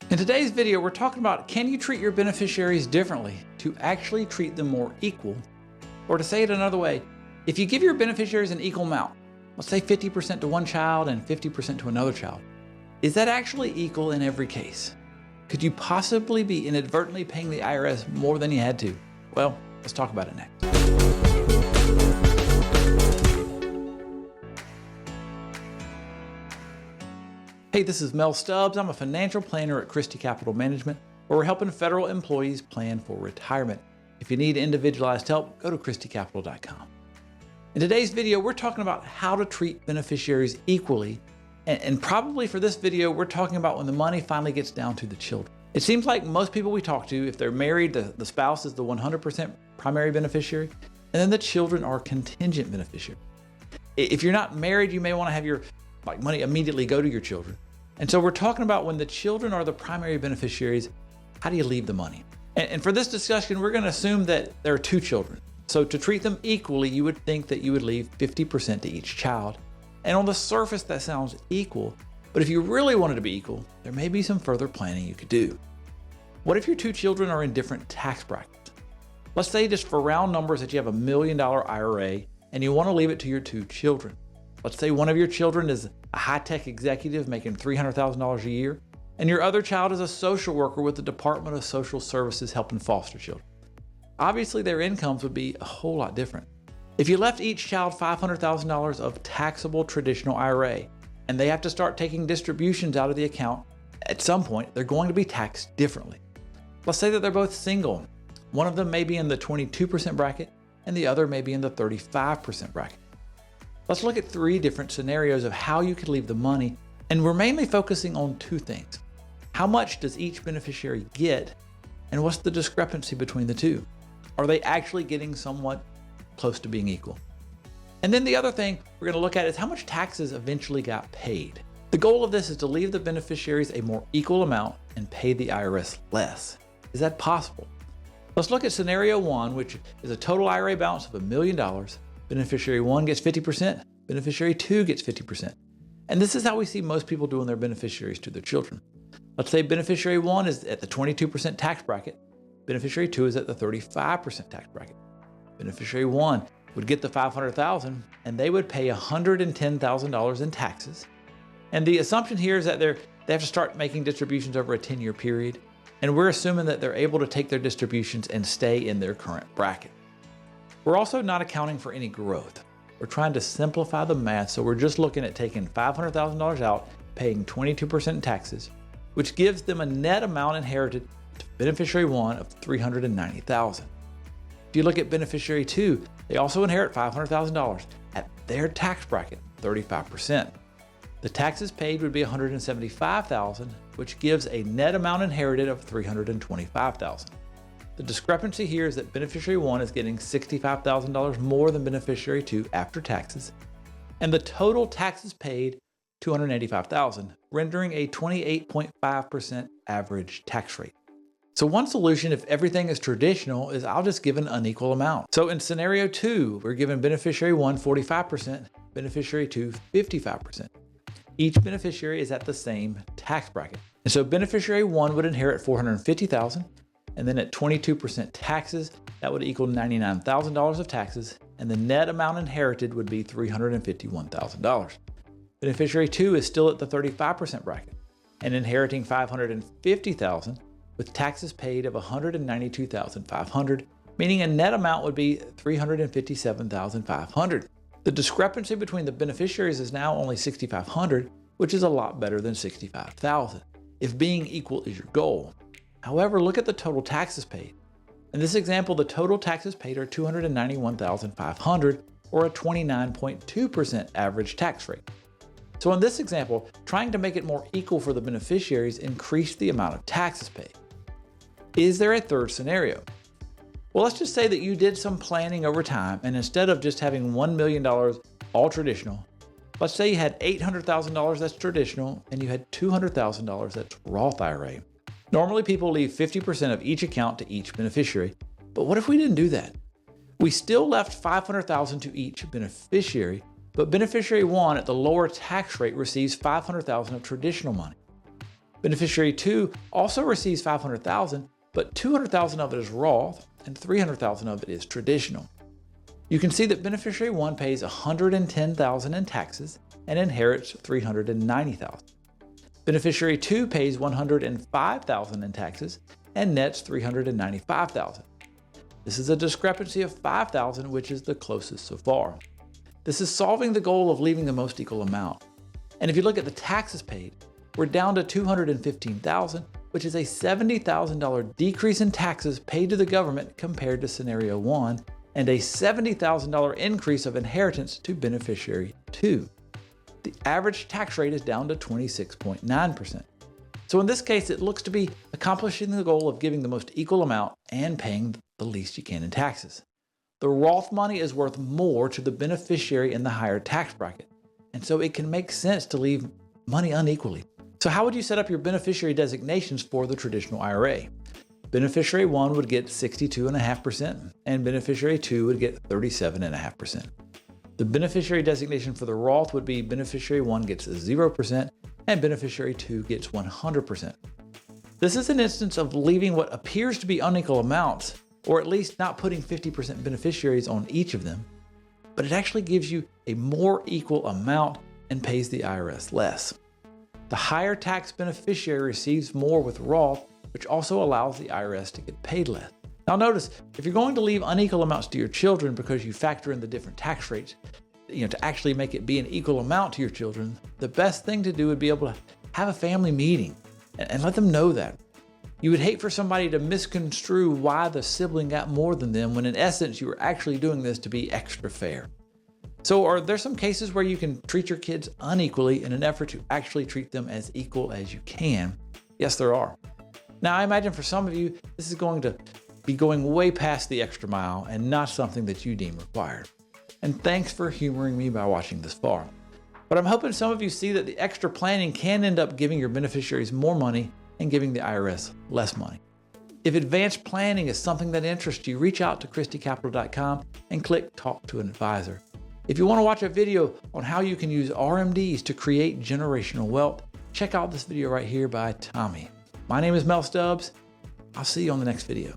In today's video, we're talking about, can you treat your beneficiaries differently to actually treat them more equal? Or to say it another way, if you give your beneficiaries an equal amount, let's say 50% to one child and 50% to another child, is that actually equal in every case? Could you possibly be inadvertently paying the IRS more than you had to? Well, let's talk about it next. Hey, this is Mel Stubbs. I'm a financial planner at Christy Capital Management, where we're helping federal employees plan for retirement. If you need individualized help, go to christycapital.com. In today's video, we're talking about how to treat beneficiaries equally. And probably for this video, we're talking about when the money finally gets down to the children. It seems like most people we talk to, if they're married, the spouse is the 100% primary beneficiary, and then the children are contingent beneficiaries. If you're not married, you may want to have your money immediately go to your children. And so we're talking about when the children are the primary beneficiaries, how do you leave the money? And for this discussion, we're going to assume that there are two children. So to treat them equally, you would think that you would leave 50% to each child. And on the surface, that sounds equal. But if you really wanted to be equal, there may be some further planning you could do. What if your two children are in different tax brackets? Let's say, just for round numbers, that you have $1 million IRA and you want to leave it to your two children. Let's say one of your children is a high-tech executive making $300,000 a year, and your other child is a social worker with the Department of Social Services helping foster children. Obviously, their incomes would be a whole lot different. If you left each child $500,000 of taxable traditional IRA, and they have to start taking distributions out of the account, at some point, they're going to be taxed differently. Let's say that they're both single. One of them may be in the 22% bracket, and the other may be in the 35% bracket. Let's look at three different scenarios of how you could leave the money, and we're mainly focusing on two things. How much does each beneficiary get, and what's the discrepancy between the two? Are they actually getting somewhat close to being equal? And then the other thing we're going to look at is how much taxes eventually got paid. The goal of this is to leave the beneficiaries a more equal amount and pay the IRS less. Is that possible? Let's look at scenario one, which is a total IRA balance of $1 million. Beneficiary one gets 50%, beneficiary two gets 50%. And this is how we see most people doing their beneficiaries to their children. Let's say beneficiary one is at the 22% tax bracket, beneficiary two is at the 35% tax bracket. Beneficiary one would get the $500,000 and they would pay $110,000 in taxes. And the assumption here is that they have to start making distributions over a 10-year period. And we're assuming that they're able to take their distributions and stay in their current bracket. We're also not accounting for any growth. We're trying to simplify the math, so we're just looking at taking $500,000 out, paying 22% in taxes, which gives them a net amount inherited to beneficiary one of $390,000. If you look at beneficiary two, they also inherit $500,000 at their tax bracket, 35%. The taxes paid would be $175,000, which gives a net amount inherited of $325,000. The discrepancy here is that beneficiary one is getting $65,000 more than beneficiary two after taxes, and the total taxes paid $285,000, rendering a 28.5% average tax rate. So one solution, if everything is traditional, is I'll just give an unequal amount. So in scenario two, we're giving beneficiary one 45%, beneficiary two 55%. Each beneficiary is at the same tax bracket. And so beneficiary one would inherit $450,000, and then at 22% taxes, that would equal $99,000 of taxes, and the net amount inherited would be $351,000. Beneficiary two is still at the 35% bracket and inheriting $550,000 with taxes paid of $192,500, meaning a net amount would be $357,500. The discrepancy between the beneficiaries is now only $6,500, which is a lot better than $65,000, if being equal is your goal. However, look at the total taxes paid. In this example, the total taxes paid are $291,500, or a 29.2% average tax rate. So in this example, trying to make it more equal for the beneficiaries increased the amount of taxes paid. Is there a third scenario? Well, let's just say that you did some planning over time, and instead of just having $1 million all traditional, let's say you had $800,000 that's traditional and you had $200,000 that's Roth IRA. Normally people leave 50% of each account to each beneficiary, but what if we didn't do that? We still left $500,000 to each beneficiary, but beneficiary one at the lower tax rate receives $500,000 of traditional money. Beneficiary 2 also receives $500,000, but $200,000 of it is Roth and $300,000 of it is traditional. You can see that Beneficiary 1 pays $110,000 in taxes and inherits $390,000. Beneficiary 2 pays $105,000 in taxes and nets $395,000. This is a discrepancy of $5,000, which is the closest so far. This is solving the goal of leaving the most equal amount. And if you look at the taxes paid, we're down to $215,000, which is a $70,000 decrease in taxes paid to the government compared to scenario 1, and a $70,000 increase of inheritance to Beneficiary 2. The average tax rate is down to 26.9%. So in this case, it looks to be accomplishing the goal of giving the most equal amount and paying the least you can in taxes. The Roth money is worth more to the beneficiary in the higher tax bracket, and so it can make sense to leave money unequally. So how would you set up your beneficiary designations for the traditional IRA? Beneficiary 1 would get 62.5%, and Beneficiary 2 would get 37.5%. The beneficiary designation for the Roth would be Beneficiary 1 gets 0%, and Beneficiary 2 gets 100%. This is an instance of leaving what appears to be unequal amounts, or at least not putting 50% beneficiaries on each of them, but it actually gives you a more equal amount and pays the IRS less. The higher tax beneficiary receives more with Roth, which also allows the IRS to get paid less. Now notice, if you're going to leave unequal amounts to your children because you factor in the different tax rates, to actually make it be an equal amount to your children, the best thing to do would be able to have a family meeting and let them know that. You would hate for somebody to misconstrue why the sibling got more than them when in essence you were actually doing this to be extra fair. So are there some cases where you can treat your kids unequally in an effort to actually treat them as equal as you can? Yes, there are. Now, I imagine for some of you, this is going to be going way past the extra mile and not something that you deem required. And thanks for humoring me by watching this far. But I'm hoping some of you see that the extra planning can end up giving your beneficiaries more money and giving the IRS less money. If advanced planning is something that interests you, reach out to ChristyCapital.com and click Talk to an Advisor. If you want to watch a video on how you can use RMDs to create generational wealth, check out this video right here by Tommy. My name is Mel Stubbs. I'll see you on the next video.